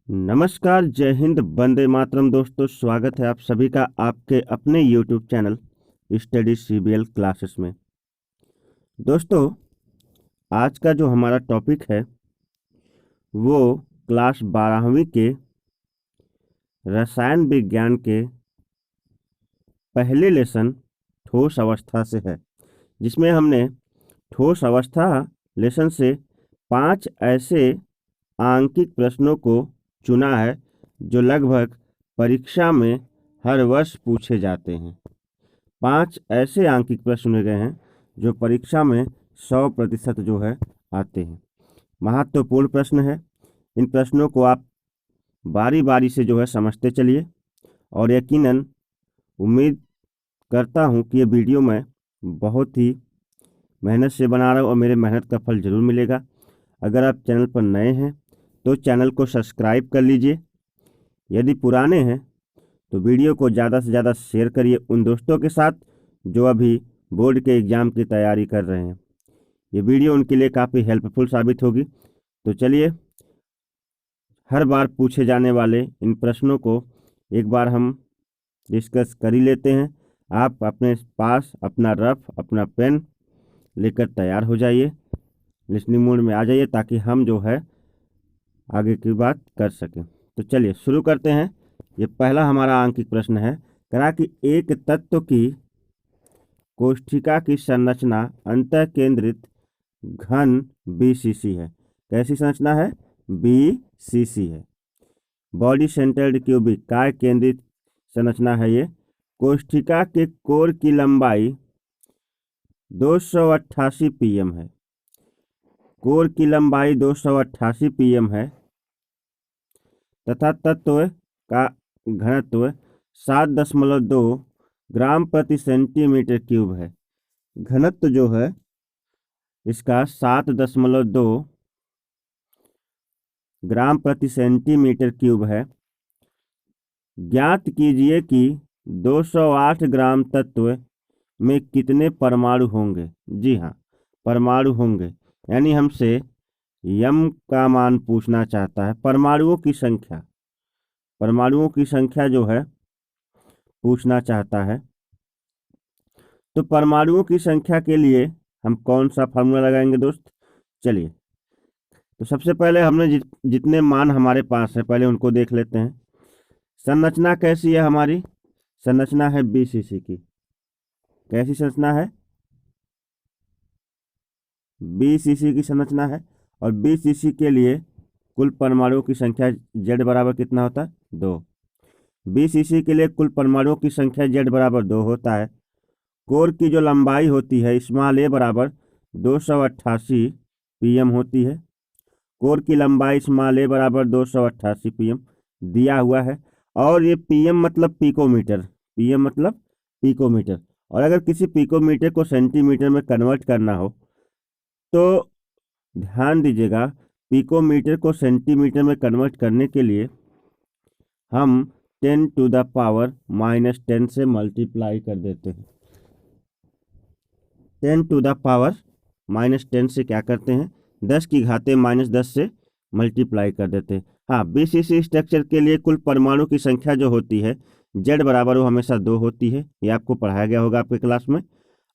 नमस्कार, जय हिंद, वंदे मातरम। दोस्तों, स्वागत है आप सभी का आपके अपने YouTube channel study CBL classes में। दोस्तों, आज का जो हमारा टॉपिक है वो क्लास 12वीं के रसायन विज्ञान के पहले लेसन ठोस अवस्था से है, जिसमें हमने ठोस अवस्था लेसन से 5 ऐसे आंकिक प्रश्नों को चुना है जो लगभग परीक्षा में हर वर्ष पूछे जाते हैं। 5 ऐसे आंकिक प्रश्न चुने गए हैं जो परीक्षा में 100% जो है आते हैं। महत्वपूर्ण प्रश्न है। इन प्रश्नों को आप बारी बारी से जो है समझते चलिए और यकीनन उम्मीद करता हूं कि ये वीडियो मैं बहुत ही मेहनत से बना रहा हूं और मेरे मेहनत का फल ज़रूर मिलेगा। अगर आप चैनल पर नए हैं तो चैनल को सब्सक्राइब कर लीजिए। यदि पुराने हैं तो वीडियो को ज़्यादा से ज़्यादा शेयर करिए उन दोस्तों के साथ जो अभी बोर्ड के एग्ज़ाम की तैयारी कर रहे हैं। ये वीडियो उनके लिए काफ़ी हेल्पफुल साबित होगी। तो चलिए, हर बार पूछे जाने वाले इन प्रश्नों को एक बार हम डिस्कस कर ही लेते हैं। आप अपने पास अपना रफ, अपना पेन लेकर तैयार हो जाइए, लिसनिंग मोड में आ जाइए ताकि हम जो है आगे की बात कर सकें। तो चलिए शुरू करते हैं। ये पहला हमारा आंकिक प्रश्न है। कहा कि एक तत्व की कोशिका की संरचना अंतः केंद्रित घन बीसीसी है। कैसी संरचना है? बीसीसी है। बॉडी सेंटर्ड क्यूबिक काय केंद्रित संरचना है ये। कोशिका के कोर की लंबाई 288 पीएम है। कोर की लंबाई 288 पीएम है तथा तत्व का घनत्व 7.2 ग्राम प्रति सेंटीमीटर क्यूब है। घनत्व जो है इसका 7.2 ग्राम प्रति सेंटीमीटर क्यूब है। ज्ञात कीजिए कि 208 ग्राम तत्व में कितने परमाणु होंगे। जी हाँ, परमाणु होंगे, यानी हमसे यम का मान पूछना चाहता है। परमाणुओं की संख्या जो है पूछना चाहता है। तो परमाणुओं की संख्या के लिए हम कौन सा फार्मूला लगाएंगे दोस्त? चलिए, तो सबसे पहले हमने जितने मान हमारे पास है पहले उनको देख लेते हैं। संरचना कैसी है हमारी? संरचना है बीसीसी की। कैसी संरचना है? बीसीसी की संरचना है। और बीसीसी के लिए कुल परमाणुओं की संख्या Z बराबर कितना होता है? 2। बीसीसी के लिए कुल परमाणुओं की संख्या Z बराबर 2 होता है। कोर की जो लंबाई होती है स्मॉल a बराबर 288 पीएम होती है। कोर की लंबाई स्मॉल a बराबर 288 पीएम दिया हुआ है। और ये पीएम मतलब पिकोमीटर। पीएम मतलब पिकोमीटर। और अगर किसी पिकोमीटर को सेंटीमीटर में कन्वर्ट करना हो तो ध्यान दीजिएगा, पिकोमीटर को सेंटीमीटर में कन्वर्ट करने के लिए हम 10⁻⁻10 से मल्टीप्लाई कर देते हैं। 10⁻⁻10 से क्या करते हैं? 10 की घाते -10 से मल्टीप्लाई कर देते हैं। हाँ, बीसीसी स्ट्रक्चर के लिए कुल परमाणु की संख्या जो होती है Z बराबर वो हमेशा 2 होती है। ये आपको पढ़ाया गया होगा आपके क्लास में।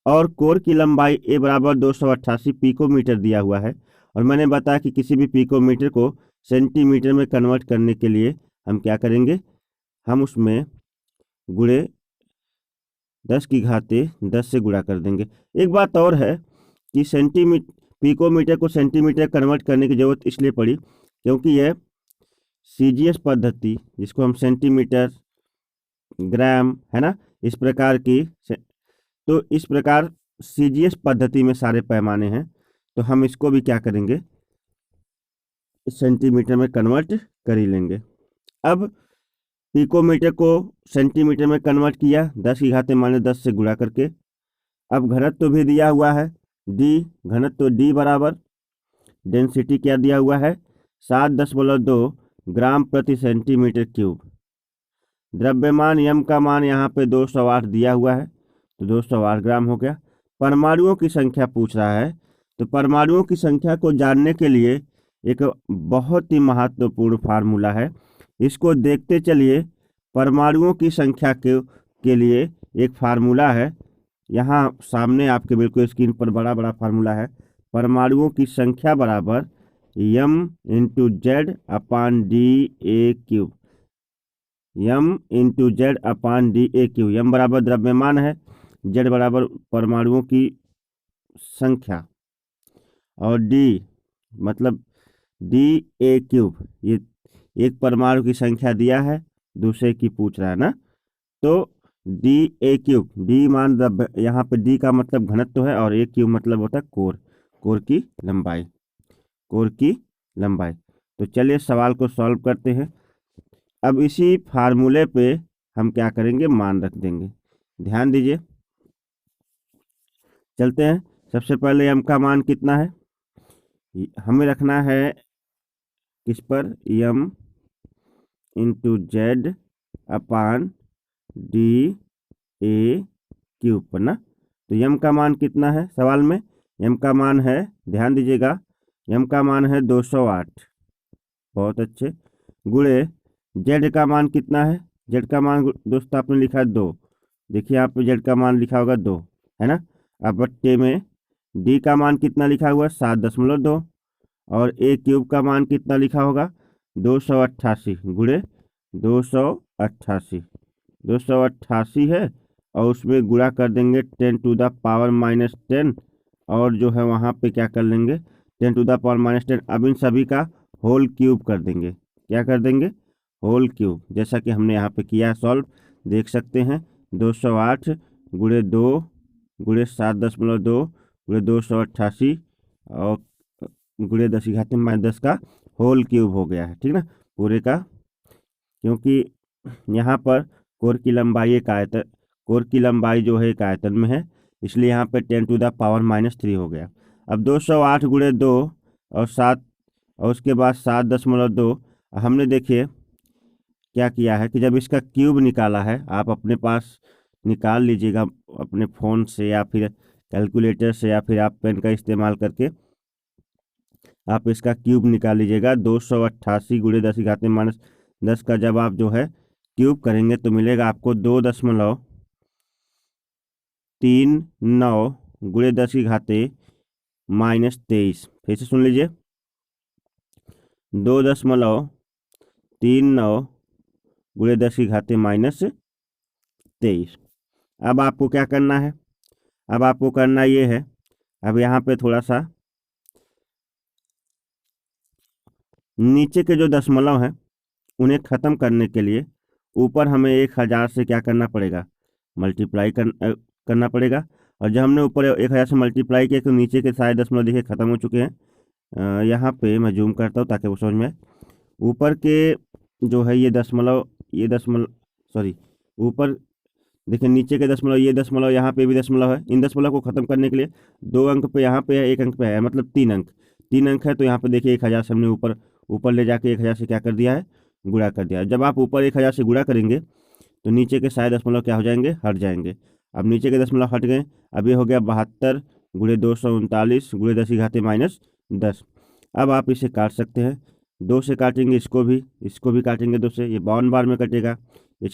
और कोर की लंबाई a बराबर 288 पिकोमीटर दिया हुआ है। और मैंने बताया कि किसी भी पिकोमीटर को सेंटीमीटर में कन्वर्ट करने के लिए हम क्या करेंगे? हम उसमें गुणे 10 की घाते 10 से गुणा कर देंगे। एक बात और है कि पिकोमीटर को सेंटीमीटर कन्वर्ट करने की जरूरत इसलिए पड़ी क्योंकि यह सीजीएस पद्धति, जिसको हम सेंटीमीटर, ग्राम, है ना, इस प्रकार की, तो इस प्रकार सीजीएस पद्धति में सारे पैमाने हैं। तो हम इसको भी क्या करेंगे? सेंटीमीटर में कन्वर्ट कर ही लेंगे। अब पिकोमीटर को सेंटीमीटर में कन्वर्ट किया 10 की घाते -10 से गुणा करके। अब घनत्व भी दिया हुआ है D। घनत्व D बराबर डेंसिटी क्या दिया हुआ है? 7.2 ग्राम प्रति सेंटीमीटर क्यूब। द्रव्यमान यम का मान यहाँ पे 208 दिया हुआ है तो 208 ग्राम हो गया। परमाणुओं की संख्या पूछ रहा है, तो परमाणुओं की संख्या को जानने के लिए एक बहुत ही महत्वपूर्ण फार्मूला है। इसको देखते चलिए। परमाणुओं की संख्या के लिए एक फार्मूला है, यहाँ सामने आपके बिल्कुल स्क्रीन पर बड़ा बड़ा फार्मूला है। परमाणुओं की संख्या बराबर m/z/d⁴। m/z/d⁴। m बराबर द्रव्यमान है, z बराबर परमाणुओं की संख्या, और d मतलब d⁴। ये एक परमाणु की संख्या दिया है, दूसरे की पूछ रहा है ना, तो d⁴। d मान द्रव्य, यहाँ पे d का मतलब घनत्व है और a³ मतलब होता है कोर की लंबाई। तो चलिए सवाल को सॉल्व करते हैं। अब इसी फार्मूले पे हम क्या करेंगे, मान रख देंगे। ध्यान दीजिए, चलते हैं। सबसे पहले m का मान कितना है, हमें रखना है किस पर, m/z/d⁴ पर ना। तो m का मान कितना है सवाल में, m का मान है, ध्यान दीजिएगा, m का मान है 208। बहुत अच्छे। गुणे z का मान कितना है, z का मान दोस्तों आपने लिखा है 2। देखिए यहाँ पे z का मान लिखा होगा 2, है ना। अब बट्टे में d का मान कितना लिखा हुआ है, 7.2, और a³ का मान कितना लिखा होगा, 288 गुणे 288। 288 है और उसमें गुणा कर देंगे 10⁻⁻10, और जो है वहाँ पे क्या कर लेंगे, 10⁻⁻10। अब इन सभी का होल क्यूब कर देंगे। क्या कर देंगे, होल क्यूब, जैसा कि हमने यहाँ पे किया है सॉल्व, देख सकते हैं। 208 गुणे 2 गुणे 7.2 गुणे 288 और गुणे 10⁻10 का होल क्यूब हो गया है, ठीक ना, पूरे का। क्योंकि यहाँ पर कोर की लंबाई जो है एक आयतन में है, इसलिए यहाँ पे 10⁻⁻3 हो गया। अब 208 गुणे 2 और 7 और उसके बाद 7.2, हमने देखिए क्या किया है कि जब इसका क्यूब निकाला है, आप अपने पास निकाल लीजिएगा अपने फ़ोन से या फिर कैलकुलेटर से या फिर आप पेन का इस्तेमाल करके आप इसका क्यूब निकाल लीजिएगा। 288 गुणे 10⁻10 का जब आप जो है क्यूब करेंगे तो मिलेगा आपको 2.39 गुणे 10⁻23। फिर से सुन लीजिए, 2.39 गुणे 10⁻23। अब आपको क्या करना है, अब आपको करना ये है, अब यहाँ पे थोड़ा सा नीचे के जो दशमलव हैं उन्हें ख़त्म करने के लिए ऊपर हमें 1000 से क्या करना पड़ेगा, मल्टीप्लाई करना पड़ेगा। और जब हमने ऊपर 1000 से मल्टीप्लाई किया तो नीचे के सारे दशमलव देखिए ख़त्म हो चुके हैं। यहाँ पे मैं जूम करता हूँ ताकि वो समझ में आए। ऊपर के जो है ये दशमलव सॉरी, ऊपर देखिए नीचे के दशमलव, ये दशमलव, यहाँ पे भी दशमलव है। इन दशमलव को ख़त्म करने के लिए 2 अंक पे यहाँ पे है, 1 अंक पे है, मतलब 3 अंक है। तो यहाँ पे देखिए 1000 से हमने ऊपर ले जाके 1000 से क्या कर दिया है, गुणा कर दिया है। जब आप ऊपर 1000 से गुणा करेंगे तो नीचे के सारे दशमलव क्या हो जाएंगे, हट जाएंगे। अब नीचे के दशमलव हट गए। अब ये हो गया 72 गुणे 239 गुणे 10⁻10। अब आप इसे काट सकते हैं, 2 से काटेंगे, इसको भी काटेंगे 2 से, ये 52 बार में कटेगा, ये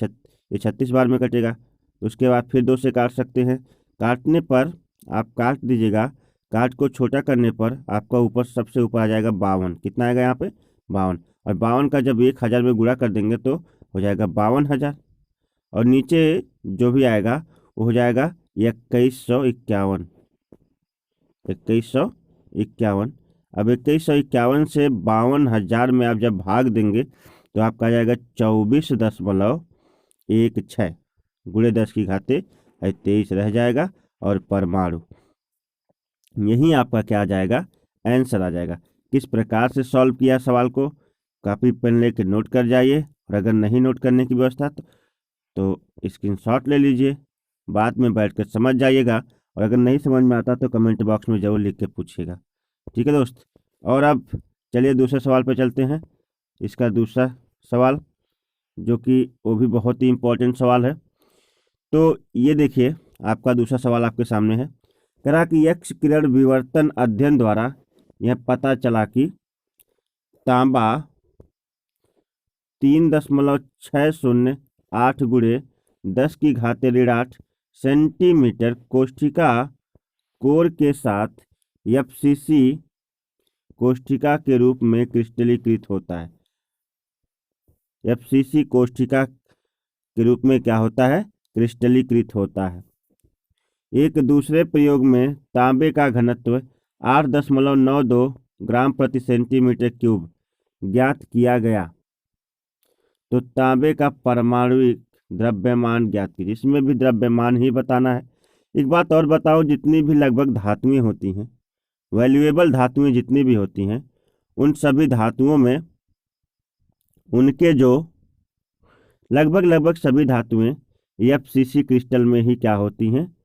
36 बार में कटेगा। उसके बाद फिर 2 से काट सकते हैं। काटने पर आप काट दीजिएगा, काट को छोटा करने पर आपका ऊपर सबसे ऊपर आ जाएगा 52। कितना आएगा यहाँ पे, 52। और 52 का जब 1000 में गुणा कर देंगे तो हो जाएगा 52,000। और नीचे जो भी आएगा वो हो जाएगा 2151। 2151। अब 2151 से 52,000 में आप जब भाग देंगे तो आपका आ जाएगा 24.16 गुणे 10⁻23 रह जाएगा और परमाणु, यही आपका क्या आ जाएगा, आंसर आ जाएगा। किस प्रकार से सॉल्व किया सवाल को, कॉपी पेन लेके नोट कर जाइए, और अगर नहीं नोट करने की व्यवस्था तो स्क्रीनशॉट ले लीजिए, बाद में बैठकर समझ जाइएगा, और अगर नहीं समझ में आता तो कमेंट बॉक्स में ज़रूर लिख के पूछिएगा। ठीक है दोस्त। और अब चलिए दूसरे सवाल पर चलते हैं। इसका दूसरा सवाल जो कि वो भी बहुत ही इम्पोर्टेंट सवाल है। तो ये देखिए आपका दूसरा सवाल आपके सामने है। कह रहा कि एक्स किरण विवर्तन अध्ययन द्वारा यह पता चला कि तांबा 3.608 गुणे 10 की घात ऋण 8 सेंटीमीटर कोष्ठिका कोर के साथ FCC कोष्ठिका के रूप में क्रिस्टलीकृत होता है। FCC कोष्ठिका के रूप में क्या होता है? क्रिस्टलीकृत होता है। एक दूसरे प्रयोग में तांबे का घनत्व 8.92 ग्राम प्रति सेंटीमीटर क्यूब ज्ञात किया गया। तो तांबे का परमाणुिक द्रव्यमान ज्ञात कीजिए। इसमें भी द्रव्यमान ही बताना है। एक बात और बताओ, जितनी भी लगभग धातुएं होती हैं, वैल्यूएबल धातुएं जितनी भी होती हैं, उन सभी धातुओं में उनके जो लगभग सभी धातुएं FCC क्रिस्टल में ही क्या होती हैं?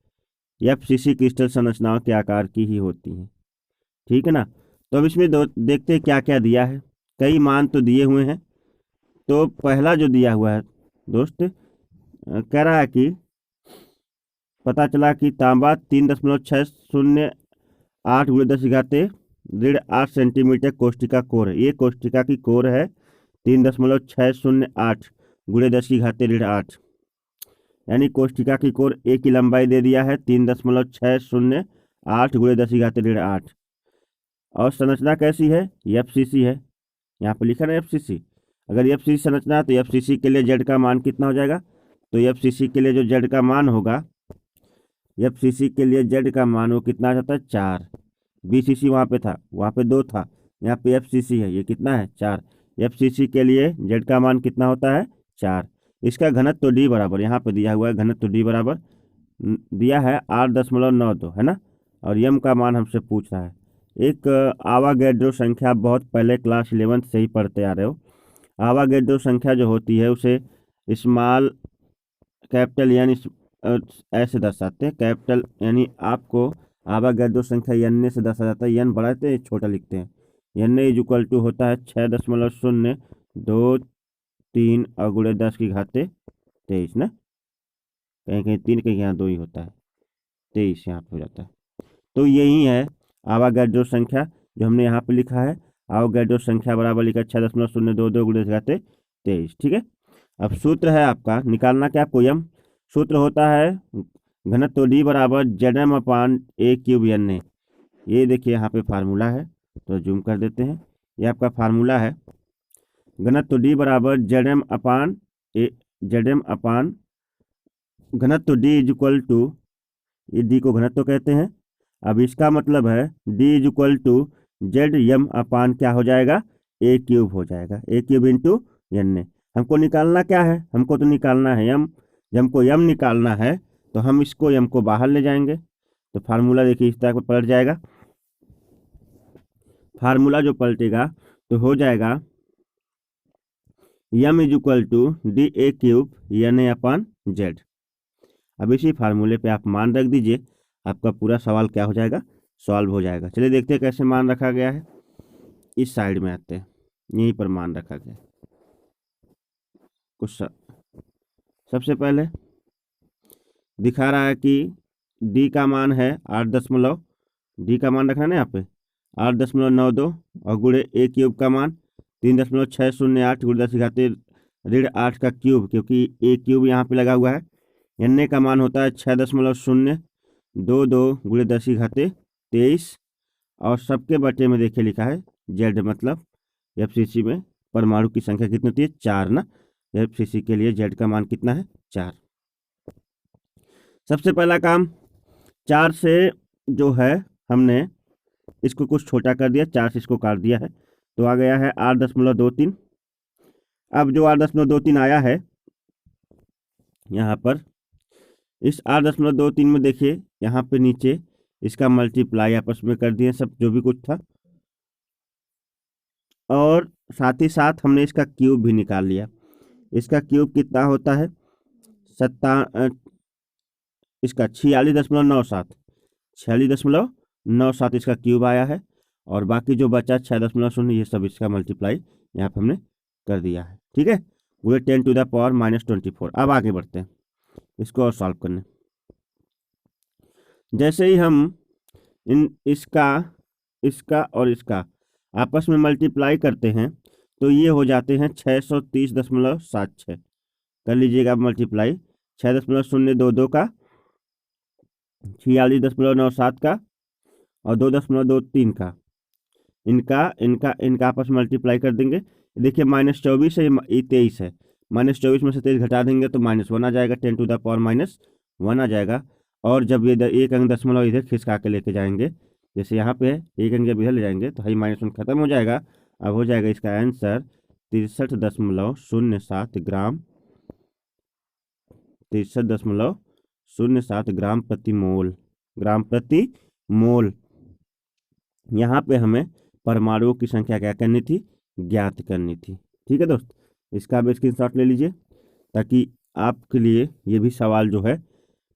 FCC क्रिस्टल संरचनाओं के आकार की ही होती हैं। ठीक है ना। तो अब इसमें देखते हैं क्या क्या दिया है। कई मान तो दिए हुए हैं। तो पहला जो दिया हुआ है दोस्त, कह रहा है कि पता चला कि तांबा 3.608 गुणे 10 की घात ऋण 8 सेंटीमीटर कोष्ठिका कोर है। ये कोष्ठिका की कोर है 3.608 गुणे 10 की घात ऋण 8, यानी कोष्ठिका की कोर ए की लंबाई दे दिया है 3.608 गुणे 10 की घात ऋण 8। और संरचना कैसी है? FCC है। यहाँ पर लिखा है FCC। अगर FCC संरचना है तो FCC के लिए Z का मान कितना हो जाएगा? तो FCC के लिए जो Z का मान होगा, FCC के लिए Z का मान वो कितना आ जाता है? 4। BCC वहाँ पे था, वहाँ पे 2 था, यहाँ पे FCC है, ये कितना है? 4। FCC के लिए Z का मान कितना होता है? 4। इसका घनत्व तो D बराबर यहाँ पे दिया हुआ है, घनत्व तो D बराबर दिया है 8.92 है ना। और यम का मान हमसे पूछ रहा है। एक आवागैड्रो संख्या बहुत पहले क्लास 11th से ही पढ़ते आ रहे हो। आवागैड्रो संख्या जो होती है उसे स्मॉल कैपिटल यानी ऐसे दर्शाते हैं। कैपिटल यानी आपको आवागैड्रो संख्या n से दर्शा जाता है। n बड़ा है छोटा लिखते हैं। n = होता है 6.023 और गुणे 10 की घात 23 ना। कहीं कहीं 3, कहीं यहाँ 2 ही होता है, 23 यहाँ पे हो जाता है। तो यही है आवागैड्रो संख्या जो हमने यहाँ पे लिखा है। आवागैड्रो संख्या बराबर लिखा 6.022 गुणे 10 की घात 23। ठीक है। अब सूत्र है आपका, निकालना क्या? कोयम सूत्र होता है घनत्व D बराबर Zm/A³ Na। ये देखिए यहाँ पे फार्मूला है, तो जूम कर देते हैं। ये आपका फार्मूला है, घनत्व D बराबर घनत्व D = ये D को घनत्व कहते हैं। अब इसका मतलब है D = Zm/ क्या हो जाएगा? A³ हो जाएगा। A³ × Na। हमको निकालना क्या है? हमको तो निकालना है यम। जब हमको यम निकालना है तो हम इसको यम को बाहर ले जाएंगे। तो फार्मूला देखिए इस तरह पर पलट जाएगा। फार्मूला जो पलटेगा तो हो जाएगा यम = DA³ Na/Z। अब इसी फार्मूले पे आप मान रख दीजिए, आपका पूरा सवाल क्या हो जाएगा? सॉल्व हो जाएगा। चलिए देखते हैं कैसे मान रखा गया है। इस साइड में आते हैं, यहीं पर मान रखा गया है। कुछ सबसे पहले दिखा रहा है कि D का मान है 8 D का मान रखना है ना यहाँ पे 8.92 और गुणे A³ का मान 3.608 गुणे 10 की घात ऋण 8 का क्यूब, क्योंकि A³ यहाँ पे लगा हुआ है। Na का मान होता है 6.022 गुणे 10 की घात 23 और सबके बटे में देखिए लिखा है Z, मतलब FCC में परमाणु की संख्या कितनी होती है? 4 ना। FCC के लिए Z का मान कितना है? 4। सबसे पहला काम 4 से जो है हमने इसको कुछ छोटा कर दिया, 4 से इसको काट दिया है, तो आ गया है 8.23। अब जो 8.23 आया है यहाँ पर, इस 8.23 में देखिए यहाँ पे नीचे इसका मल्टीप्लाई आपस में कर दिए सब जो भी कुछ था, और साथ ही साथ हमने इसका क्यूब भी निकाल लिया। इसका क्यूब कितना होता है? इसका 46.97 इसका क्यूब आया है। और बाकी जो बचा 6.0 ये सब इसका मल्टीप्लाई यहाँ पर हमने कर दिया है। ठीक है, गुणे 10⁻24। अब आगे बढ़ते हैं इसको और सॉल्व करने। जैसे ही हम इसका और इसका आपस में मल्टीप्लाई करते हैं तो ये हो जाते हैं 630.76। कर लीजिएगा आप मल्टीप्लाई 6.022 का, 46.97 का और 2.23 का, इनका इनका इनका आपस में मल्टीप्लाई कर देंगे। देखिए -24 है, ये 23 है, -24 में से 23 घटा देंगे तो -1 आ जाएगा, 10⁻⁻1 आ जाएगा। और जब ये एक अंक दशमलव इधर खिसका के लेके जाएंगे, जैसे यहाँ पे है, एक अंक जब इधर ले जाएंगे तो हाई -1 खत्म हो जाएगा। अब हो जाएगा इसका आंसर 63.07 ग्राम, 63.07 ग्राम प्रति मोल, ग्राम प्रति मोल। यहाँ पे हमें परमाणुओं की संख्या क्या करनी थी, ज्ञात करनी थी। ठीक है दोस्त, इसका भी स्क्रीनशॉट ले लीजिए ताकि आपके लिए ये भी सवाल जो है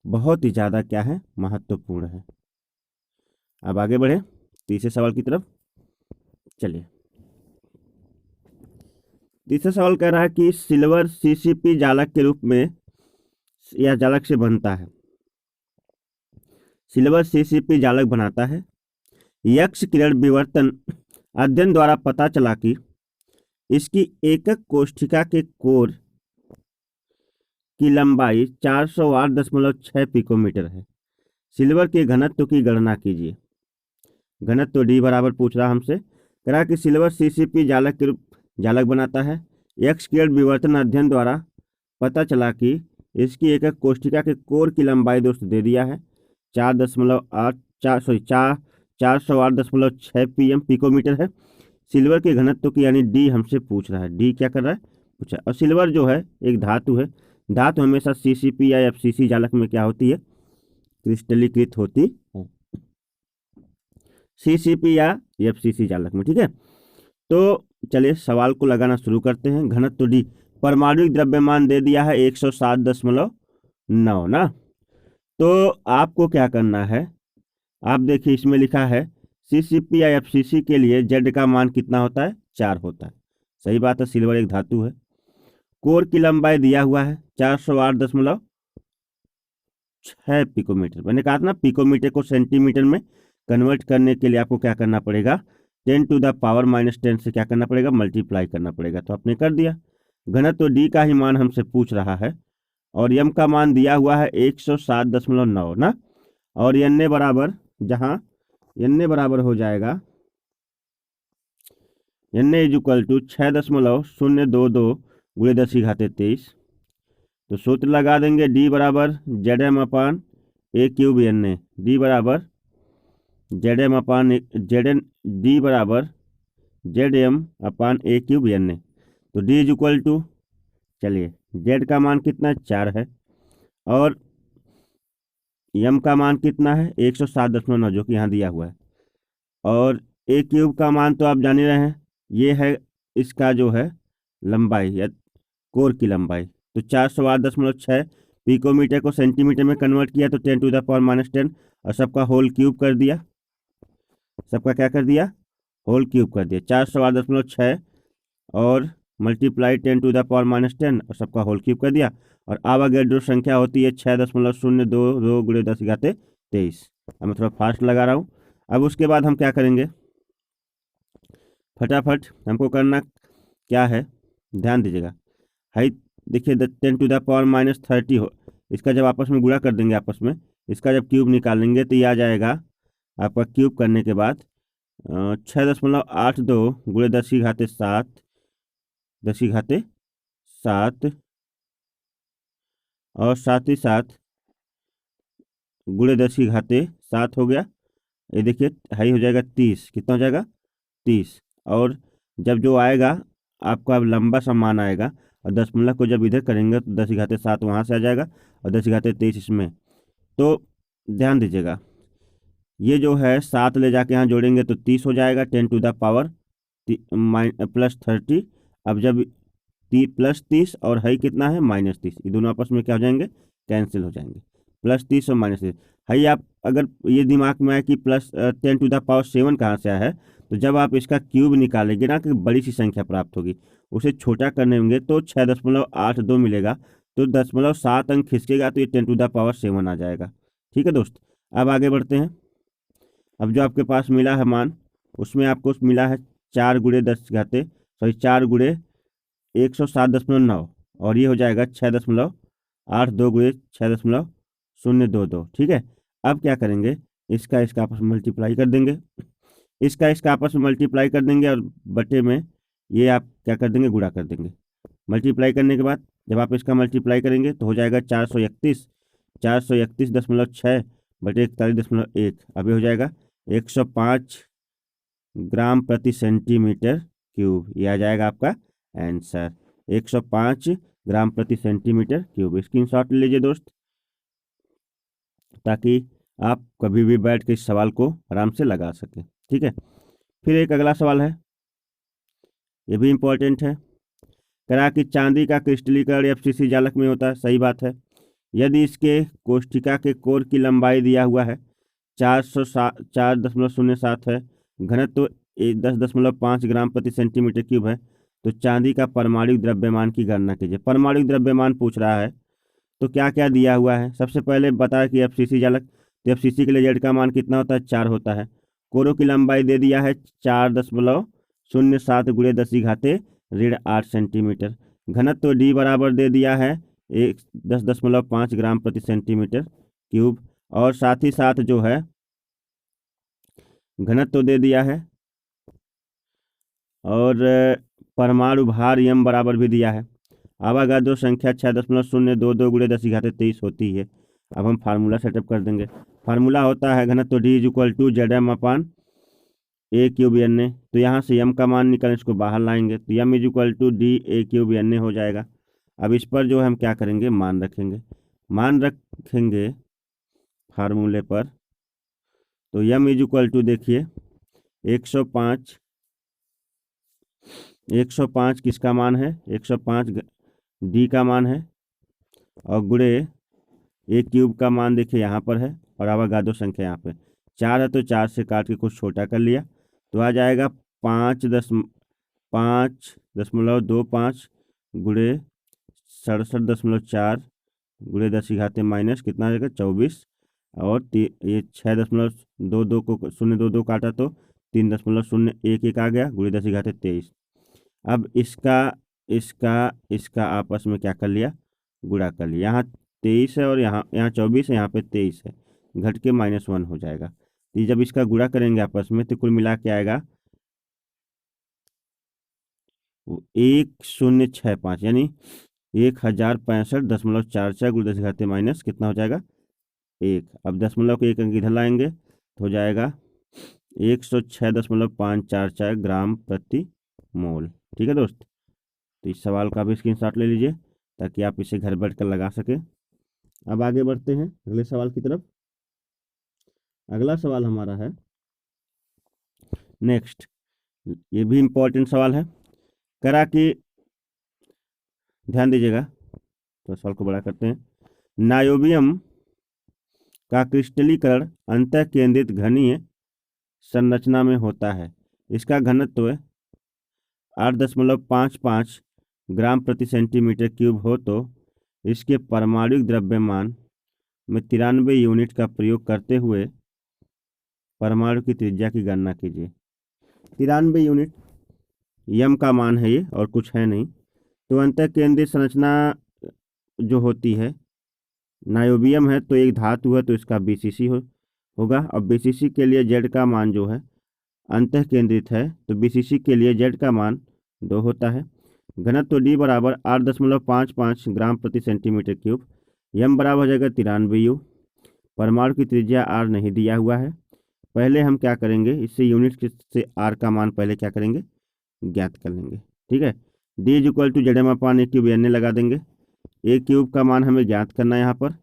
बहुत ही ज़्यादा क्या है, महत्वपूर्ण है। अब आगे बढ़े तीसरे सवाल की तरफ। चलिए, तीसरा सवाल कह रहा है कि सिल्वर सीसीपी जालक के रूप में या जालक से बनता है। सिल्वर सीसीपी जालक बनाता है। यक्ष किरण विवर्तन अध्ययन द्वारा पता चला कि इसकी एकक कोष्ठिका के कोर की लंबाई 408.6 पिकोमीटर है। सिल्वर के घनत्व की गणना कीजिए। घनत्व डी बराबर पूछ रहा हमसे, कह रहा कि सिल्वर सीसीपी जालक के रूप जालक बनाता है। यक्ष किरण विवर्तन अध्ययन द्वारा पता चला कि इसकी एकक कोष्ठिका के कोर की लंबाई दोस्त दे दिया है 408.6 PM पिकोमीटर है। सिल्वर के घनत्व की यानी डी हमसे पूछ रहा है। डी क्या कर रहा है, पूछा। और सिल्वर जो है एक धातु है। धातु हमेशा सीसीपी या एफसीसी जालक में क्या होती है, क्रिस्टलीकृत होती है, सीसीपी या एफसीसी जालक में। ठीक है, तो चलिए सवाल को लगाना शुरू करते हैं। घनत्व डी, परमाणुिक द्रव्यमान दे दिया है 107.9 ना। तो आपको क्या करना है, आप देखिए इसमें लिखा है सीसीपी या एफसीसी के लिए जेड का मान कितना होता है, 4 होता है। सही बात है, सिल्वर एक धातु है। कोर की लंबाई दिया हुआ है 408.6 पिकोमीटर। मैंने कहा था ना, पिकोमीटर को सेंटीमीटर में कन्वर्ट करने के लिए आपको क्या करना पड़ेगा, 10⁻⁻10 से क्या करना पड़ेगा, मल्टीप्लाई करना पड़ेगा। तो आपने कर दिया। घनत्व डी का ही मान हमसे पूछ रहा है और यम का मान दिया हुआ है 107.9 ना। और एन बराबर, जहां एन बराबर हो जाएगा, एन इक्वल टू 6.022 गुणे 10⁻23। तो सूत्र लगा देंगे, डी बराबर Z M upon A cube N A. D बराबर Z M upon Z N, D बराबर Z M upon A cube N A. तो डी इज इक्वल टू, चलिए जेड का मान कितना, 4 है और यम का मान कितना है, 107.9 जो कि यहाँ दिया हुआ है। और ए क्यूब का मान तो आप जान ही रहे हैं, ये है इसका जो है लंबाई या कोर की लंबाई। तो 408.6 पिकोमीटर को सेंटीमीटर में कन्वर्ट किया तो 10⁻⁻10 और सबका होल क्यूब कर दिया। सबका क्या कर दिया, होल क्यूब कर दिया। 408.6 और मल्टीप्लाई 10⁻⁻10 और सबका होल क्यूब कर दिया। और आवागैड्रो संख्या होती है 6.022 गुणे 10⁻23। अब मैं थोड़ा फास्ट लगा रहा हूँ। अब उसके बाद हम क्या करेंगे, फटाफट हमको करना क्या है, ध्यान दीजिएगा। हाइट देखिए 10⁻⁻30 हो, इसका जब आपस में गुणा कर देंगे, आपस में इसका जब क्यूब निकालेंगे तो ये आ जाएगा आपका, क्यूब करने के बाद 6.82 गुणे 10⁻7, 10⁻7 और साथ ही साथ गुणे 10⁻7 हो गया। ये देखिए हाई हो जाएगा 30, कितना हो जाएगा, 30। और जब जो आएगा आपका लंबा सा मान आएगा और दशमलव को जब इधर करेंगे तो 10⁻7 वहाँ से आ जाएगा और 10⁻23 इसमें। तो ध्यान दीजिएगा, ये जो है 7 ले जाके यहाँ जोड़ेंगे तो 30 हो जाएगा, 10⁻+30। अब जब +30 और है कितना है, -30, ये दोनों आपस में क्या हो जाएंगे, कैंसिल हो जाएंगे। +30 और -30 है। आप अगर ये दिमाग में आए कि +10⁻7 कहाँ से आया है, तो जब आप इसका क्यूब निकालेंगे ना, कि बड़ी सी संख्या प्राप्त होगी, उसे छोटा करने होंगे तो 6.82 मिलेगा। तो 0.7 अंक खिसकेगा तो ये 10⁻7 आ जाएगा। ठीक है दोस्त, अब आगे बढ़ते हैं। अब जो आपके पास मिला है मान, उसमें आपको मिला है 4 गुणे 107.9 और ये हो जाएगा 6.82 गुणे 6.022। ठीक है, अब क्या करेंगे, इसका आपस में मल्टीप्लाई कर देंगे, इसका आपस में मल्टीप्लाई कर देंगे और बटे में ये आप क्या कर देंगे, गुणा कर देंगे। मल्टीप्लाई करने के बाद जब आप इसका मल्टीप्लाई करेंगे तो हो जाएगा 431.6 बटे 41.1। अब ये हो जाएगा 105 ग्राम प्रति सेंटीमीटर क्यूब। ये आ जाएगा आपका आंसर 105 ग्राम प्रति सेंटीमीटर क्यूब। स्क्रीनशॉट ले लीजिए दोस्त, ताकि आप कभी भी बैठ के इस सवाल को आराम से लगा सकें। ठीक है, फिर एक अगला सवाल है, ये भी इम्पोर्टेंट है। करा कि चांदी का क्रिस्टलीकरण एफसीसी जालक में होता है। सही बात है। यदि इसके कोष्ठिका के कोर की लंबाई दिया हुआ है 4.07 है, घनत्व 10.5 ग्राम प्रति सेंटीमीटर क्यूब है, तो चांदी का परमाणु द्रव्यमान की गणना कीजिए। परमाणु द्रव्यमान पूछ रहा है, तो क्या क्या दिया हुआ है। सबसे पहले बताया कि एफसीसी जालक, तो एफसीसी के लिए जेड का मान कितना होता है, 4 होता है। कोरों की लंबाई दे दिया है 4.07 गुणे 10⁻8 सेंटीमीटर। घनत्व डी बराबर दे दिया है 10.5 ग्राम प्रति सेंटीमीटर क्यूब, और साथ ही साथ जो है घनत्व दे दिया है, और परमाणु भार यम बराबर भी दिया है। आवागाद्रो संख्या 6.022 गुणे 10⁻23 होती है। अब हम फार्मूला सेटअप कर देंगे। फार्मूला होता है घनत्व डी = ZM/A क्यूब NA। तो यहाँ से यम का मान निकल, इसको बाहर लाएंगे तो यम = DA क्यूब NA हो जाएगा। अब इस पर जो हम क्या करेंगे, मान रखेंगे फार्मूले पर। तो यम = देखिए 105 किसका मान है, 105 डी का मान है, और गुणे ए क्यूब का मान देखिए यहाँ पर है, और आवागाद्रो संख्या यहाँ पे 4 है, तो 4 से काट के कुछ छोटा कर लिया तो आ जाएगा 5.25 गुणे 67.4 गुणे 10⁻- कितना आ जाएगा 24, और ये 6.22 को 0.22 काटा तो 3.011 आ गया गुणे 10⁻23। अब इसका आपस में क्या कर लिया, गुणा कर लिया। यहाँ 23 है और यहाँ 24 है, यहाँ पे 23 है, घट के -1 हो जाएगा। तो जब इसका गुणा करेंगे आपस में तो कुल मिला के आएगा 1065, यानी 1065.44 गुणे 10⁻- कितना हो जाएगा 1। अब दशमलव को 1 अंक इधर लाएंगे तो हो जाएगा 106.544 ग्राम प्रति मोल। ठीक है दोस्त, तो इस सवाल का भी स्क्रीनशॉट ले लीजिए ताकि आप इसे घर बैठ कर लगा सकें। अब आगे बढ़ते हैं अगले सवाल की तरफ। अगला सवाल हमारा है नेक्स्ट, ये भी इम्पोर्टेंट सवाल है। करा कि, ध्यान दीजिएगा, तो सवाल को बड़ा करते हैं। नायोबियम का क्रिस्टलीकरण अंतः केंद्रित घनीय संरचना में होता है। इसका घनत्व 8.55 ग्राम प्रति सेंटीमीटर क्यूब हो तो इसके परमाणु द्रव्यमान में 93 यूनिट का प्रयोग करते हुए परमाणु की त्रिज्या की गणना कीजिए। 93 यूनिट यम का मान है ये, और कुछ है नहीं। तो अंतः केंद्रित संरचना जो होती है, नायोबियम है तो एक धातु है, तो इसका BCC होगा। और BCC के लिए जेड का मान जो है अंतः केंद्रित है, तो BCC के लिए जेड का मान 2 होता है। घनत्व डी बराबर 8.55 ग्राम प्रति सेंटीमीटर क्यूब। यम बराबर हो जाएगा 93 यू। परमाणु की त्रिज्या R नहीं दिया हुआ है। पहले हम क्या करेंगे, इससे यूनिट से R का मान पहले क्या करेंगे, ज्ञात कर लेंगे। ठीक है, D = ZM/A क्यूब NA लगा देंगे। ए क्यूब का मान हमें ज्ञात करना है यहाँ पर,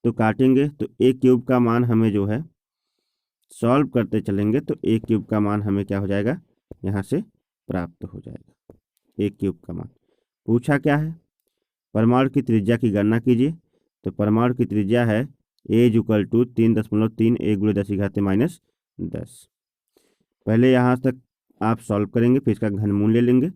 तो काटेंगे तो ए क्यूब का मान हमें जो है सॉल्व करते चलेंगे तो ए क्यूब का मान हमें क्या हो जाएगा, यहाँ से प्राप्त हो जाएगा। ए क्यूब का मान पूछा क्या है, परमाणु की त्रिज्या की गणना कीजिए। तो परमाणु की त्रिज्या है A = 3.3 गुणे 10⁻10। पहले यहाँ तक आप सॉल्व करेंगे, फिर इसका घनमूल ले लेंगे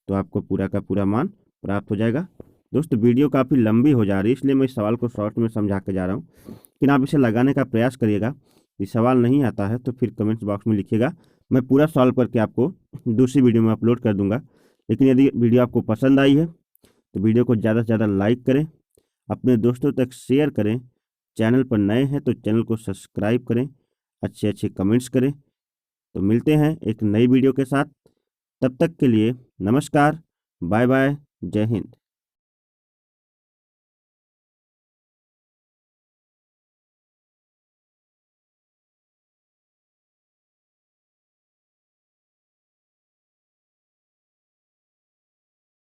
तो आपको पूरा का पूरा मान प्राप्त हो जाएगा। दोस्तों वीडियो काफ़ी लंबी हो जा रही है, इसलिए मैं इस सवाल को शॉर्ट में समझा के जा रहा हूँ, लेकिन आप इसे लगाने का प्रयास करिएगा। यदि सवाल नहीं आता है तो फिर कमेंट्स बॉक्स में लिखिएगा, मैं पूरा सॉल्व करके आपको दूसरी वीडियो में अपलोड कर दूंगा। लेकिन यदि वीडियो आपको पसंद आई है तो वीडियो को ज़्यादा से ज़्यादा लाइक करें, अपने दोस्तों तक शेयर करें, चैनल पर नए हैं तो चैनल को सब्सक्राइब करें, अच्छे अच्छे कमेंट्स करें। तो मिलते हैं एक नई वीडियो के साथ, तब तक के लिए नमस्कार, बाय बाय, जय हिंद।